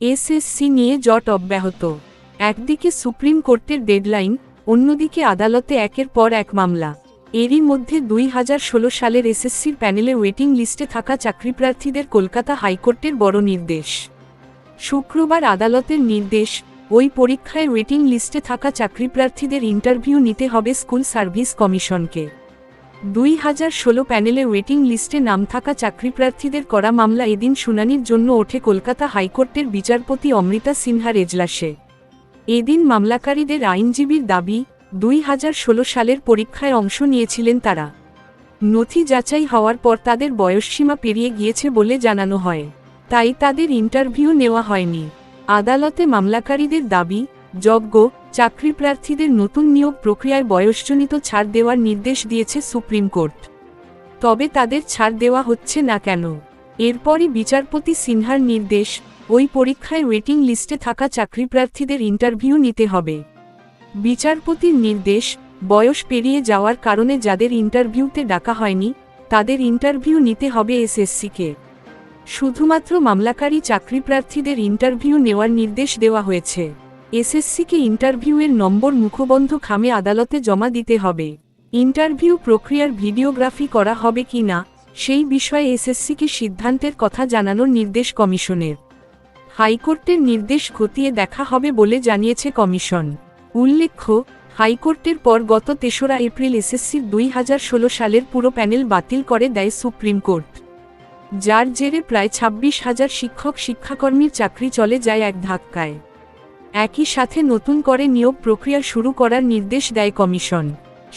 SSC নিয়ে জট অব্যাহত। একদিকে সুপ্রিম কোর্টের ডেডলাইন, অন্যদিকে আদালতে একের পর এক মামলা। এরই মধ্যে 2016 সালের এসএসসির প্যানেলে ওয়েটিং লিস্টে থাকা চাকরিপ্রার্থীদের কলকাতা হাইকোর্টের বড় নির্দেশ। শুক্রবার আদালতের নির্দেশ, ওই পরীক্ষায় ওয়েটিং লিস্টে থাকা চাকরিপ্রার্থীদের ইন্টারভিউ নিতে হবে স্কুল সার্ভিস কমিশনকে। 2016 প্যানেলে ওয়েটিং লিস্টে নাম থাকা চাকরিপ্রার্থীদের করা মামলা এদিন শুনানির জন্য ওঠে কলকাতা হাইকোর্টের বিচারপতি অমৃতা সিনহার এজলাসে। এদিন মামলাকারীদের আইনজীবীর দাবি, 2016 সালের পরীক্ষায় অংশ নিয়েছিলেন তারা। নথি যাচাই হওয়ার পর তাদের বয়সসীমা পেরিয়ে গিয়েছে বলে জানানো হয়, তাই তাদের ইন্টারভিউ নেওয়া হয়নি। আদালতে মামলাকারীদের দাবি, যোগ্য চাকরিপ্রার্থীদের নতুন নিয়োগ প্রক্রিয়ায় বয়সজনিত ছাড় দেওয়ার নির্দেশ দিয়েছে সুপ্রিম কোর্ট। তবে তাদের ছাড় দেওয়া হচ্ছে না কেন? এরপরই বিচারপতি সিনহার নির্দেশ, ওই পরীক্ষায় ওয়েটিং লিস্টে থাকা চাকরিপ্রার্থীদের ইন্টারভিউ নিতে হবে। বিচারপতির নির্দেশ, বয়স পেরিয়ে যাওয়ার কারণে যাদের ইন্টারভিউতে ডাকা হয়নি, তাদের ইন্টারভিউ নিতে হবে এসএসসিকে। শুধুমাত্র মামলাকারী চাকরিপ্রার্থীদের ইন্টারভিউ নেওয়ার নির্দেশ দেওয়া হয়েছে। এসএসসিকে ইন্টারভিউয়ের নম্বর মুখবন্ধ খামে আদালতে জমা দিতে হবে। ইন্টারভিউ প্রক্রিয়ার ভিডিওগ্রাফি করা হবে কি না, সেই বিষয়ে এসএসসিকে সিদ্ধান্তের কথা জানানোর নির্দেশ কমিশনের। হাইকোর্টের নির্দেশ খতিয়ে দেখা হবে বলে জানিয়েছে কমিশন। উল্লেখ্য, হাইকোর্টের পর গত 3রা এপ্রিল এসএসসির 2016 সালের পুরো প্যানেল বাতিল করে দেয় সুপ্রিম কোর্ট, যার জেরে প্রায় 26,000 শিক্ষক শিক্ষাকর্মীর চাকরি চলে যায় এক ধাক্কায়। একই সাথে নতুন করে নিয়োগ প্রক্রিয়া শুরু করার নির্দেশ দেয় কমিশন।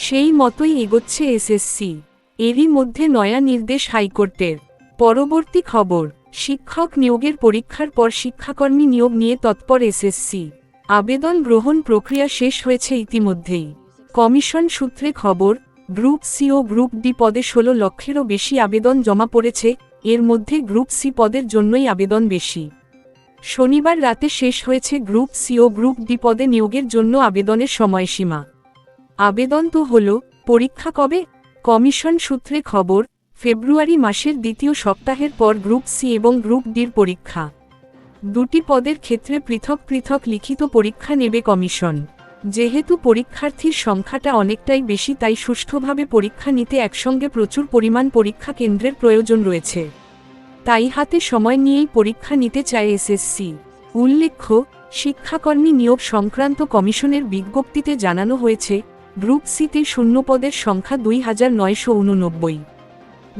সেই মতোই এগোচ্ছে এসএসসি। এরই মধ্যে নয়া নির্দেশ হাইকোর্টের। পরবর্তী খবর, শিক্ষক নিয়োগের পরীক্ষার পর শিক্ষাকর্মী নিয়োগ নিয়ে তৎপর এসএসসি। আবেদন গ্রহণ প্রক্রিয়া শেষ হয়েছে ইতিমধ্যেই। কমিশন সূত্রে খবর, গ্রুপ সি ও গ্রুপ ডি পদে 16 লক্ষেরও বেশি আবেদন জমা পড়েছে, এর মধ্যে গ্রুপ সি পদের জন্যই আবেদন বেশি। শনিবার রাতে শেষ হয়েছে গ্রুপ সি ও গ্রুপ ডি পদে নিয়োগের জন্য আবেদনের সময়সীমা। আবেদন তো হলো, পরীক্ষা কবে? কমিশন সূত্রে খবর, ফেব্রুয়ারি মাসের দ্বিতীয় সপ্তাহের পর গ্রুপ সি এবং গ্রুপ ডির পরীক্ষা। দুটি পদের ক্ষেত্রে পৃথক পৃথক লিখিত পরীক্ষা নেবে কমিশন। যেহেতু পরীক্ষার্থীর সংখ্যাটা অনেকটাই বেশি, তাই সুষ্ঠুভাবে পরীক্ষা নিতে একসঙ্গে প্রচুর পরিমাণ পরীক্ষা কেন্দ্রের প্রয়োজন রয়েছে। তাই হাতে সময় নিয়েই পরীক্ষা নিতে চায় এসএসসি। উল্লেখ্য, শিক্ষাকর্মী নিয়োগ সংক্রান্ত কমিশনের বিজ্ঞপ্তিতে জানানো হয়েছে, গ্রুপ সিতে শূন্যপদের সংখ্যা 2,989,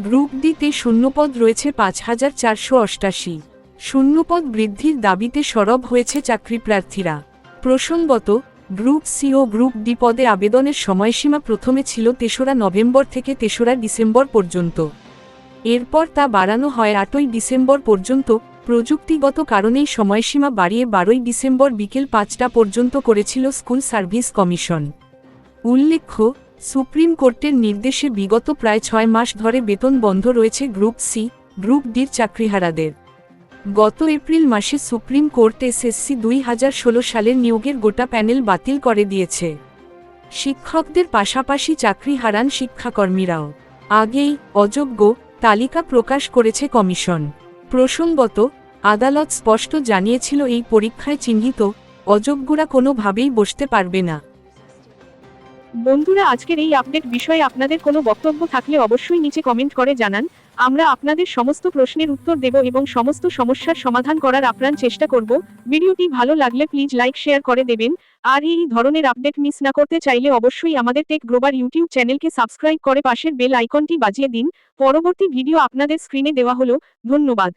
গ্রুপ ডিতে শূন্যপদ রয়েছে 5,488। শূন্যপদ বৃদ্ধির দাবিতে সরব হয়েছে চাকরিপ্রার্থীরা। প্রসঙ্গত, গ্রুপ সি ও গ্রুপ ডি পদে আবেদনের সময়সীমা প্রথমে ছিল 3রা নভেম্বর থেকে 3রা ডিসেম্বর পর্যন্ত। এরপর তা বাড়ানো হয় 8ই ডিসেম্বর পর্যন্ত। প্রযুক্তিগত কারণেই সময়সীমা বাড়িয়ে 12ই ডিসেম্বর বিকেল 5টা পর্যন্ত করেছিল স্কুল সার্ভিস কমিশন। উল্লেখ্য, সুপ্রিম কোর্টের নির্দেশে বিগত প্রায় 6 মাস ধরে বেতন বন্ধ রয়েছে গ্রুপ সি, গ্রুপ ডির চাকরিহারাদের। গত এপ্রিল মাসে সুপ্রিম কোর্ট এসএসসি 2016 সালের নিয়োগের গোটা প্যানেল বাতিল করে দিয়েছে। শিক্ষকদের পাশাপাশি চাকরি হারান শিক্ষাকর্মীরাও। আগেই অযোগ্য তালিকা প্রকাশ করেছে কমিশন। প্রসঙ্গত, আদালত স্পষ্ট জানিয়েছিল এই পরীক্ষায় চিহ্নিত অযোগ্যরা কোনোভাবেই বসতে পারবে না। বন্ধুরা, আজকের এই আপডেট বিষয়ে আপনাদের কোনো বক্তব্য থাকলে অবশ্যই নিচে কমেন্ট করে জানান। আমরা আপনাদের সমস্ত প্রশ্নের উত্তর দেব এবং সমস্ত সমস্যার সমাধান করার আপ্রাণ চেষ্টা করব। ভিডিওটি ভালো লাগলে প্লিজ লাইক শেয়ার করে দেবেন। আর এই ধরনের আপডেট মিস না করতে চাইলে অবশ্যই আমাদের টেক গ্লোবাল ইউটিউব চ্যানেলকে সাবস্ক্রাইব করে পাশের বেল আইকনটি বাজিয়ে দিন। পরবর্তী ভিডিও আপনাদের স্ক্রিনে দেওয়া হলো। ধন্যবাদ।